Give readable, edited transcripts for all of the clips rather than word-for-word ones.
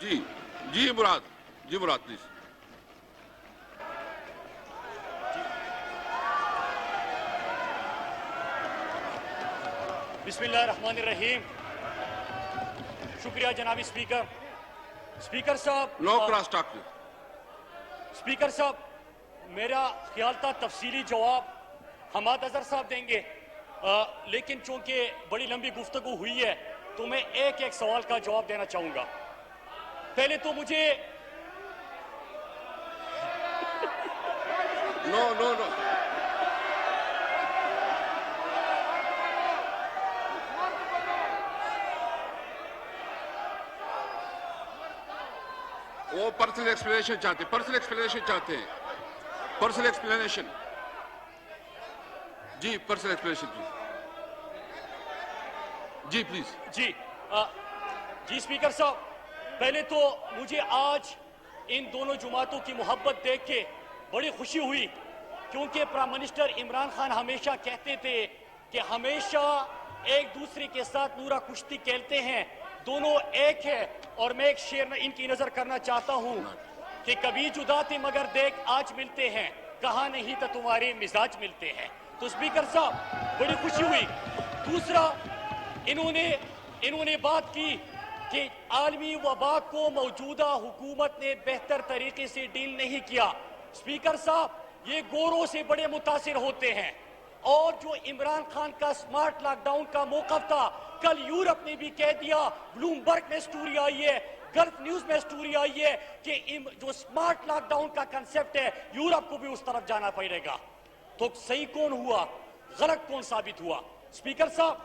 جی مراد please. بسم اللہ الرحمن الرحیم. شکریہ جناب اسپیکر. اسپیکر صاحب نو کراس ٹاک. اسپیکر صاحب میرا خیال تھا تفصیلی جواب حماد اظہر صاحب دیں گے، لیکن چونکہ بڑی لمبی گفتگو ہوئی ہے تو میں ایک ایک سوال کا جواب دینا چاہوں گا. پہلے تو مجھے نو وہ پرسنل ایکسپلینیشن چاہتے ہیں. پرسنل ایکسپلینیشن جی پرسنل ایکسپلینیشن جی پلیز. جی اسپیکر صاحب پہلے تو مجھے آج ان دونوں جماعتوں کی محبت دیکھ کے بڑی خوشی ہوئی، کیونکہ پرائم منسٹر عمران خان ہمیشہ کہتے تھے کہ ہمیشہ ایک دوسرے کے ساتھ نورا کشتی کھیلتے ہیں، دونوں ایک ہے. اور میں ایک شعر ان کی نظر کرنا چاہتا ہوں کہ کبھی جدا تھے مگر دیکھ آج ملتے ہیں، کہا نہیں تو تمہارے مزاج ملتے ہیں. تو اسپیکر صاحب بڑی خوشی ہوئی. دوسرا انہوں نے بات کی کہ عالمی وبا کو موجودہ حکومت نے بہتر طریقے سے ڈیل نہیں کیا. اسپیکر صاحب یہ گوروں سے بڑے متاثر ہوتے ہیں، اور جو عمران خان کا سمارٹ لاک ڈاؤن کا موقف تھا، کل یورپ نے بھی کہہ دیا، بلومبرگ میں سٹوری آئی ہے، گلف نیوز میں سٹوری آئی ہے کہ جو سمارٹ لاک ڈاؤن کا کنسپٹ ہے یورپ کو بھی اس طرف جانا پڑے گا. تو صحیح کون ہوا، غلط کون ثابت ہوا؟ اسپیکر صاحب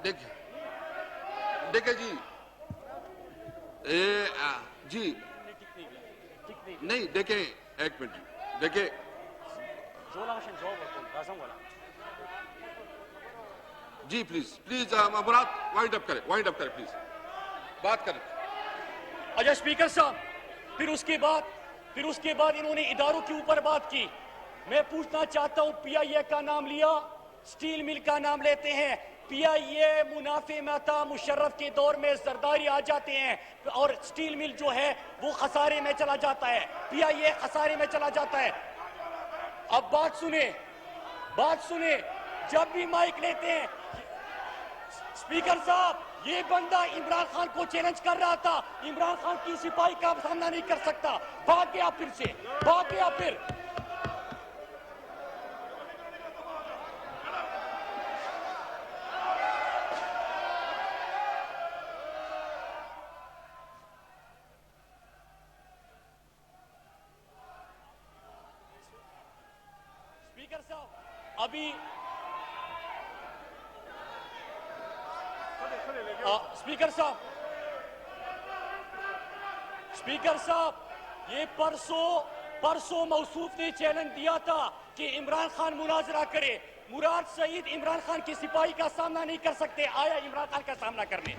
دیکھیں جی نہیں دیکھیں ایک منٹ دیکھیں جی پلیز مراد وائنڈ اپ کریں پلیز بات کریں. اچھا اسپیکر صاحب پھر اس کے بعد انہوں نے اداروں کے اوپر بات کی. میں پوچھنا چاہتا ہوں، پی آئی اے کا نام لیا، سٹیل مل کا نام لیتے ہیں. پی آئی اے منافع میں تھا، مشرف کے دور میں زرداری آ جاتے ہیں اور سٹیل مل جو ہے وہ خسارے میں چلا جاتا ہے، پی آئی اے خسارے میں چلا جاتا ہے. اب بات سنیں جب بھی مائک لیتے ہیں. اسپیکر صاحب یہ بندہ عمران خان کو چیلنج کر رہا تھا، عمران خان کی سپاہی کا سامنا نہیں کر سکتا، بھاگ گیا پھر. اسپیکر صاحب ابھی اسپیکر صاحب یہ پرسوں موصوف نے چیلنج دیا تھا کہ عمران خان مناظرہ کرے. مراد سعید عمران خان کی سپاہی کا سامنا نہیں کر سکتے، آیا عمران خان کا سامنا کرنے.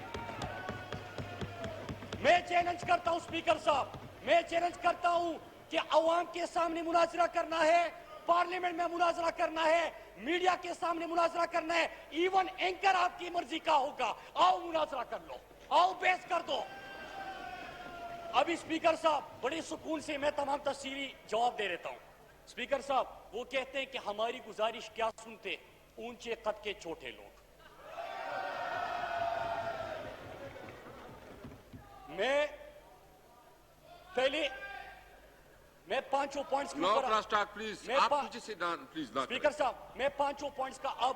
میں چیلنج کرتا ہوں اسپیکر صاحب، میں چیلنج کرتا ہوں کہ عوام کے سامنے مناظرہ کرنا ہے، پارلیمنٹ میں مناظرہ کرنا ہے، میڈیا کے سامنے مناظرہ کرنا ہے، ایون اینکر آپ کی مرضی کا ہوگا، آؤ مناظرہ کر لو، آؤ بحث کر دو. ابھی اسپیکر صاحب بڑے سکون سے میں تمام تفصیلی جواب دے دیتا ہوں. اسپیکر صاحب وہ کہتے ہیں کہ ہماری گزارش کیا سنتے اونچے قد کے چھوٹے لوگ. میں پانچوں پوائنٹس کے اوپر اسپیکر صاحب میں پانچوں پوائنٹس کا اب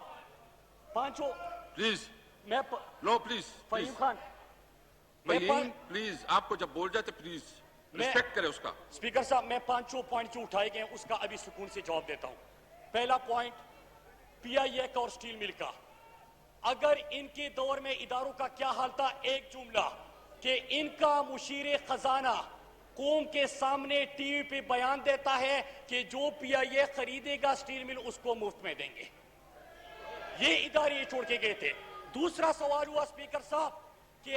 پانچوں پلیز میں فہیم خان پلیز آپ کو جب بول جاتے پلیز ریسپیکٹ کرے اس کا. اسپیکر صاحب میں پانچوں پوائنٹ جو اٹھائے گئے ہیں اس کا ابھی سکون سے جواب دیتا ہوں. پہلا پوائنٹ پی آئی اے کا اور سٹیل مل کا. اگر ان کے دور میں اداروں کا کیا حال تھا، ایک جملہ کہ ان کا مشیر خزانہ قوم کے سامنے ٹی وی پہ بیان دیتا ہے کہ جو پی آئی اے خریدے گا سٹیل مل اس کو مفت میں دیں گے. یہ ادارے چھوڑ کے گئے تھے. دوسرا سوال ہوا اسپیکر صاحب کہ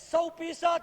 100%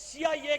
CIA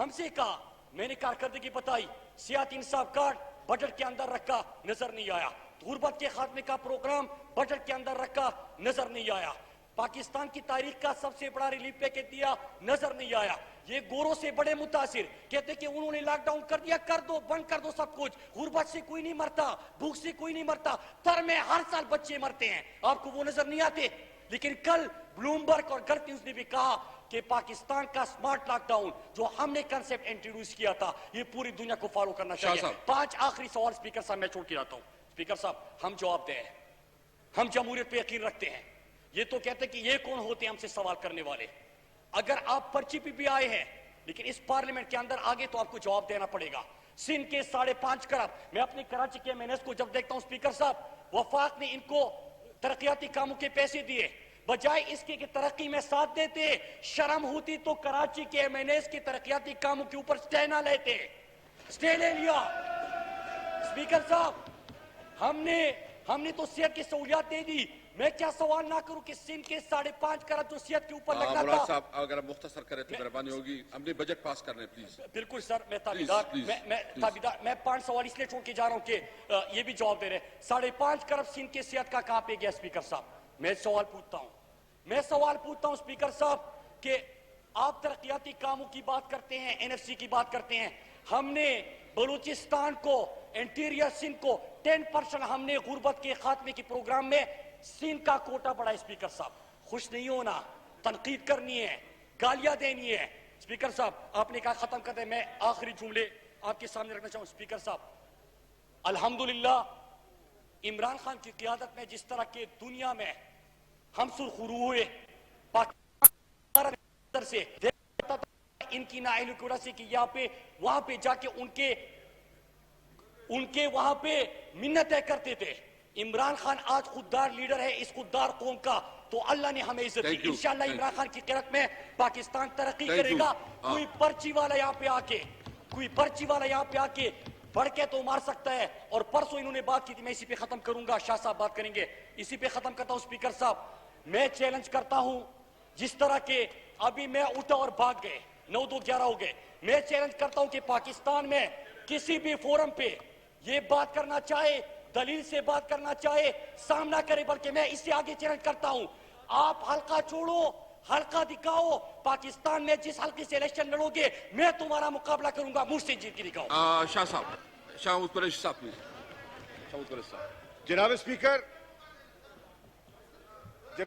ہم سے کہا, میں نے کارکردگی بتائی, سیاحت انصاف کارڈ بجٹ کے اندر رکھا, نظر نہیں آیا. غربت کے خاتمے کا پروگرام بجٹ کے اندر رکھا, نظر نہیں آیا. پاکستان کی تاریخ کا سب سے بڑا ریلیف پیکج دیا, نظر نہیں آیا. یہ گوروں سے بڑے متاثر, کہتے کہ انہوں نے لاک ڈاؤن کر دیا, کر دو, بند کر دو سب کچھ. غربت سے کوئی نہیں مرتا, بھوک سے کوئی نہیں مرتا, تر میں ہر سال بچے مرتے ہیں, آپ کو وہ نظر نہیں آتے. لیکن کل بلومبرگ اور گلف نیوز نے بھی کہا کہ پاکستان کا سمارٹ لاک ڈاؤن جو ہم نے کنسپٹ انٹروڈیوس کیا تھا, یہ پوری دنیا کو فالو کرنا چاہیے. 5 آخری سوال اسپیکر صاحب میں چھوڑ کے جاتا ہوں. اسپیکر صاحب, ہم جواب دیں, ہم جمہوریت پہ یقین رکھتے ہیں. یہ تو کہتے ہیں کہ یہ کون ہوتے ہیں ہم سے سوال کرنے والے. اگر آپ پرچی پہ بھی آئے ہیں لیکن اس پارلیمنٹ کے اندر آگے تو آپ کو جواب دینا پڑے گا. سندھ کے 5.5 کروڑ, میں اپنی کراچی کے MNS کو جب دیکھتا ہوں اسپیکر صاحب, وفاق نے ان کو ترقیاتی کاموں کے پیسے دیے, بجائے اس کے کہ ترقی میں ساتھ دیتے, شرم ہوتی تو کراچی کے MNS کے ترقیاتی کاموں کے اوپر سٹے نہ لیتے. سٹے لے لیا. اسپیکر صاحب, ہم نے تو صحت کی سہولیات دے دی. میں کیا سوال نہ کروں کہ سندھ کے 5.5 کروڑ جو صحت کے اوپر لگنا مراد تھا. صاحب اگر آپ مختصر کریں تو مہربانی ہوگی, ہم نے بجٹ پاس کرنے پلیز. بالکل سر, میں تابیدار, میں 5 سوال اس لیے چھوڑ کے جا رہا ہوں کہ یہ بھی جواب دے رہے. 5.5 کروڑ سندھ کے صحت کا کہاں پہ گیا اسپیکر صاحب؟ میں سوال پوچھتا ہوں اسپیکر صاحب کہ آپ ترقیاتی کاموں کی بات کرتے ہیں, NFC کی بات کرتے ہیں. ہم نے بلوچستان کو, انٹیریئر سندھ کو 10% ہم نے غربت کے خاتمے کے پروگرام میں سندھ کا کوٹا بڑھا. اسپیکر صاحب, خوش نہیں ہونا, تنقید کرنی ہے, گالیاں دینی ہے. اسپیکر صاحب, آپ نے کہا ختم کر دیں, میں آخری جملے آپ کے سامنے رکھنا چاہوں. اسپیکر صاحب, الحمدللہ عمران خان کی قیادت میں جس طرح کے دنیا میں ہم سرخرو ہوئے, پاکستان سے ان کی نااہلی کی وجہ سے کہ یہاں پہ وہاں پہ جا کے ان کے وہاں پہ منتیں کرتے تھے. عمران خان آج خوددار لیڈر ہے اس خوددار قوم کا, تو اللہ نے ہمیں عزت دی. انشاءاللہ عمران خان کی قیادت میں پاکستان ترقی کرے گا. کوئی پرچی والا یہاں پہ آ کے بڑھ کے تو مار سکتا ہے. اور پرسوں انہوں نے بات کی تھی, میں اسی پہ ختم کروں گا, شاہ صاحب بات کریں گے, اسی پہ ختم کرتا ہوں. اسپیکر صاحب, میں چیلنج کرتا ہوں, جس طرح کے ابھی میں اٹھا اور بھاگ گئے, 9-2-11 ہو گئے, میں چیلنج کرتا ہوں کہ پاکستان میں کسی بھی فورم پہ یہ بات کرنا چاہے, دلیل سے بات کرنا چاہے, سامنا کرے. بلکہ میں اس سے آگے چیلنج کرتا ہوں, آپ حلقہ چھوڑو, حلقہ دکھاؤ. پاکستان میں جس حلقے سے الیکشن لڑو گے میں تمہارا مقابلہ کروں گا, مجھ سے جیت کے دکھاؤ. شاہ صاحب, شاہ قریشی صاحب پلیز. شاہ قریشی صاحب. جناب اسپیکر,